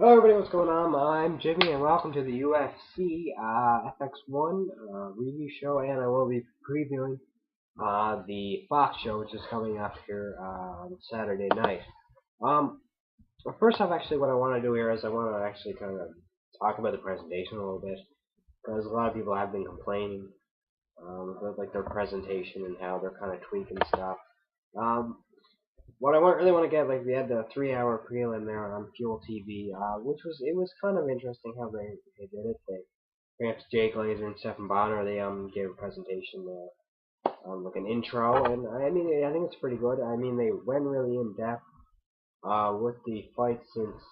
Hello everybody, what's going on? I'm Jimmy and welcome to the UFC FX1 review show, and I will be previewing the Fox show, which is coming up here on Saturday night. First off, actually, what I want to do here is I want to actually kind of talk about the presentation a little bit, because a lot of people have been complaining about like their presentation and how they're kind of tweaking stuff. What I really want to get, like, we had the 3-hour prelim there on Fuel TV, which was kind of interesting how they did it. Perhaps Jay Glazer and Stephen Bonner, they gave a presentation there, like an intro, and I mean, I think it's pretty good. I mean, they went really in depth with the fights since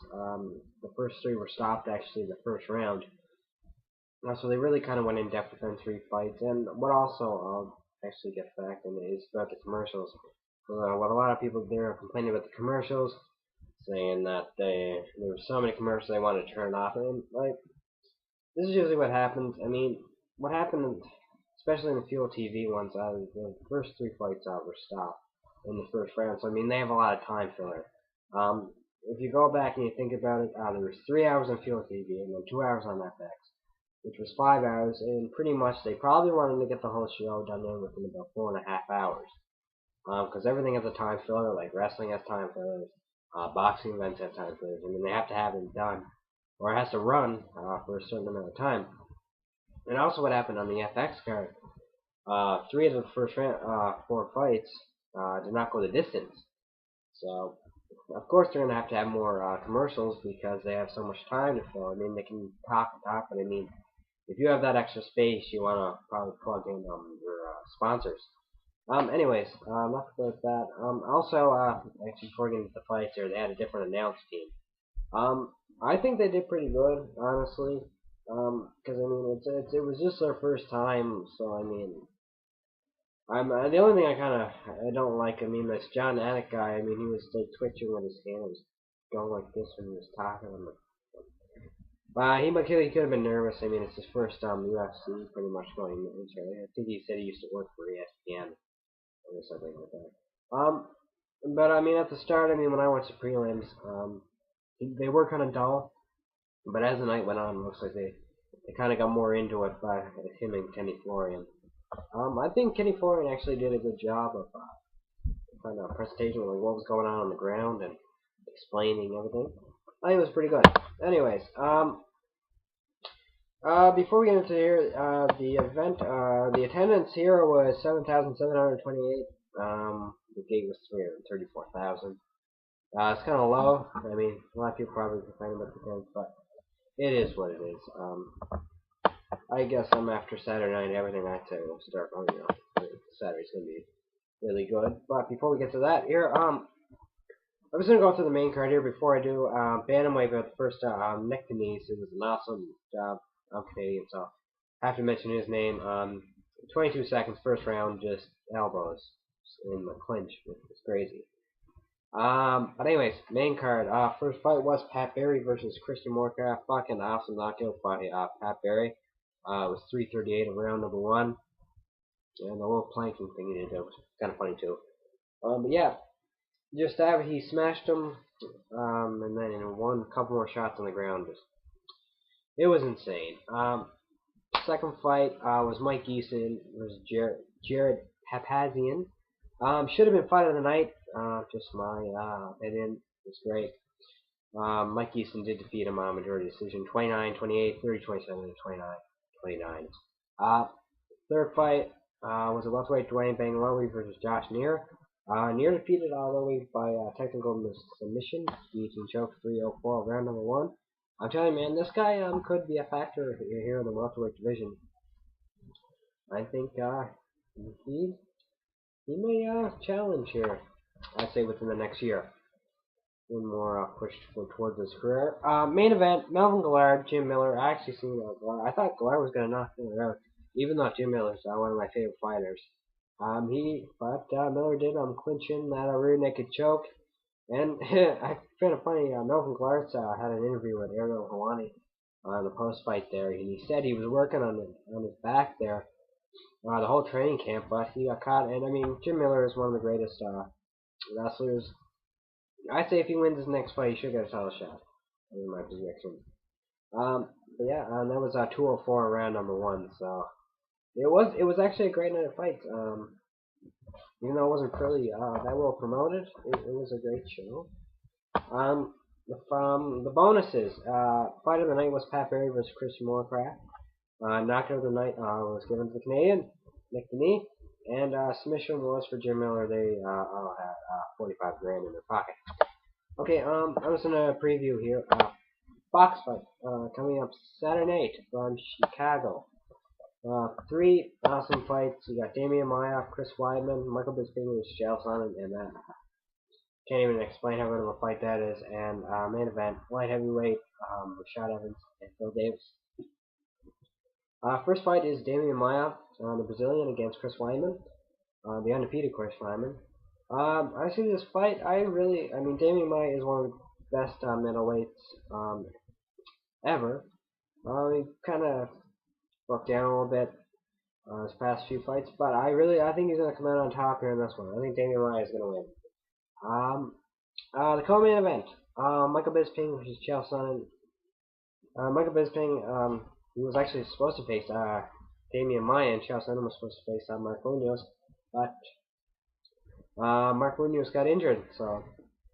the first three were stopped actually the first round. So they really kind of went in depth with them 3 fights, and what also actually gets back in is about the commercials. What a lot of people there are complaining about the commercials, saying that there were so many commercials they wanted to turn off, and like, this is usually what happens. I mean, what happened, especially in the Fuel TV ones, the first 3 fights were stopped in the first round, so I mean, they have a lot of time filler. If you go back and you think about it, there was 3 hours on Fuel TV and then 2 hours on FX, which was 5 hours, and pretty much they probably wanted to get the whole show done in within about 4.5 hours. Because everything has a time filler, like wrestling has time fillers, boxing events have time fillers. I mean, they have to have it done, or it has to run for a certain amount of time. And also what happened on the FX card, 3 of the first 4 fights did not go the distance. So, of course, they're going to have more commercials because they have so much time to fill. I mean, they can talk and talk, but I mean, if you have that extra space, you want to probably plug in your sponsors. Anyways, enough about that. Actually, before we get into the fights here, they had a different announce team. I think they did pretty good, honestly. Because I mean, it was just their first time, so I mean, the only thing I don't like. I mean, this John Anik guy. I mean, he was like twitching with his hand, was going like this when he was talking. He could have been nervous. I mean, it's his first UFC, pretty much going into. I think he said he used to work for ESPN. Or something like that. But I mean, at the start, I mean, when I watched the prelims, they were kind of dull. But as the night went on, it looks like they kind of got more into it by him and Kenny Florian. I think Kenny Florian actually did a good job of kind of presentation, like what was going on the ground and explaining everything. I think it was pretty good. Anyways, before we get into here, the event, the attendance here was 7,728. The gate was 334,000. It's kind of low. I mean, a lot of people probably complain about the attendance, but it is what it is. I guess after Saturday night, everything I say will start. Saturday's gonna be really good. But before we get to that, here, I'm just gonna go through the main card here. Before I do, bantamweight about the first neck to knees. It was an awesome job. I'm Canadian, so I have to mention his name. 22 seconds, first round, just elbows in the clinch, which was crazy. But anyways, main card. First fight was Pat Barry versus Christian Morecraft. Fucking awesome knockout by Pat Barry. It was 3:38 of round number 1, and the little planking thing he did was kind of funny too. But yeah, just that he smashed him, and then in one couple more shots on the ground. It was insane. Second fight was Mike Eason versus Jared Papazian. Should have been fight of the night. Just my opinion. It's great. Mike Eason did defeat him on majority decision, 29-28, 30-27, and 29-29. Third fight was a welterweight Dwayne Bangalore versus Josh Neer. Neer defeated all the way by technical submission, beating choke 3-0-4 round number 1. I'm telling you, man, this guy could be a factor here in the welterweight division. I think he may challenge here. I'd say within the next year. One more push towards his career. Main event: Melvin Guillard, Jim Miller. I actually seen Guillard. I thought Guillard was gonna knock Miller out, even though Jim Miller's one of my favorite fighters. Miller did clinching that rear naked choke. And I found it funny, Melvin Guillard had an interview with Ariel Helwani on the post-fight there, and he said he was working on his back there the whole training camp, but he got caught. And I mean, Jim Miller is one of the greatest wrestlers. I say if he wins his next fight, he should get a title shot. in my prediction. But yeah, that was 204 round number 1. So it was actually a great night of fights. Even though it wasn't really that well promoted, it was a great show. From the bonuses, fight of the night was Pat Barry versus Christian Moorcraft. Knockout of the night was given to the Canadian, Nick Denis, and submission was for Jim Miller. They all had 45 grand in their pocket. Okay, I was gonna preview here. Box fight coming up Saturday night from Chicago. 3 awesome fights. You got Damian Maia, Chris Weidman, Michael Bisping versus Chael Sonnen, and that can't even explain how good of a fight that is. And main event, light heavyweight, Rashad Evans and Phil Davis. First fight is Damian Maia, the Brazilian, against Chris Weidman, the undefeated Chris Weidman. I see this fight. I mean, Damian Maia is one of the best middleweights ever. He kind of broke down a little bit his past few fights, but I think he's gonna come out on top here in this one. I think Damian Maia is gonna win. The co-main event, Michael Bisping versus Chael Sonnen. Michael Bisping, he was actually supposed to face Damian Maia, and Chael Sonnen was supposed to face Mark Munoz, but Mark Munoz got injured, so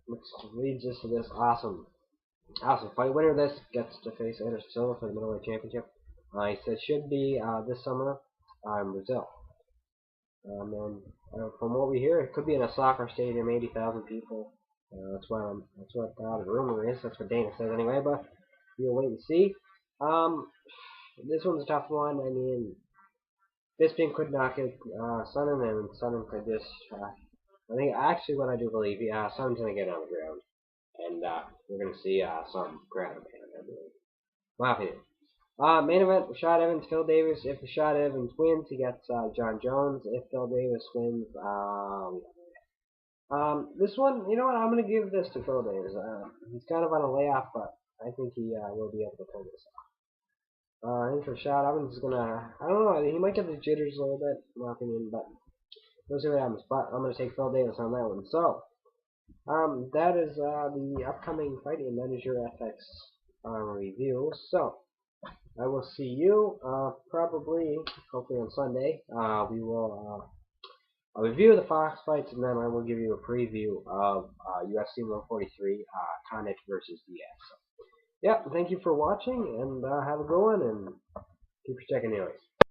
which leads us to this awesome fight. Winner of this gets to face Anderson Silva for the middleweight championship. He said should be this summer in Brazil. And from what we hear, it could be in a soccer stadium, 80,000 people. That's what the rumor is. That's what Dana says anyway. But we'll wait and see. This one's a tough one. I mean, Bisping could knock it Sonnen, and Sonnen could just. I think actually what I do believe, Sonnen's gonna get on the ground, and we're gonna see some ground and pound, I believe. My opinion. Main event, Rashad Evans, Phil Davis. If Rashad Evans wins, he gets John Jones. If Phil Davis wins, this one, you know what, I'm going to give this to Phil Davis. He's kind of on a layoff, but I think he will be able to pull this off. I think Rashad Evans is going to, I don't know, he might get the jitters a little bit, in my opinion, but we'll see what happens. But I'm going to take Phil Davis on that one. So, that is the upcoming fight, and that is your FX review. So, I will see you probably, hopefully on Sunday. We will review the Fox fights, and then I will give you a preview of UFC 143, Condit versus Diaz. So, yeah, thank you for watching, and have a good one, and keep your checking anyways.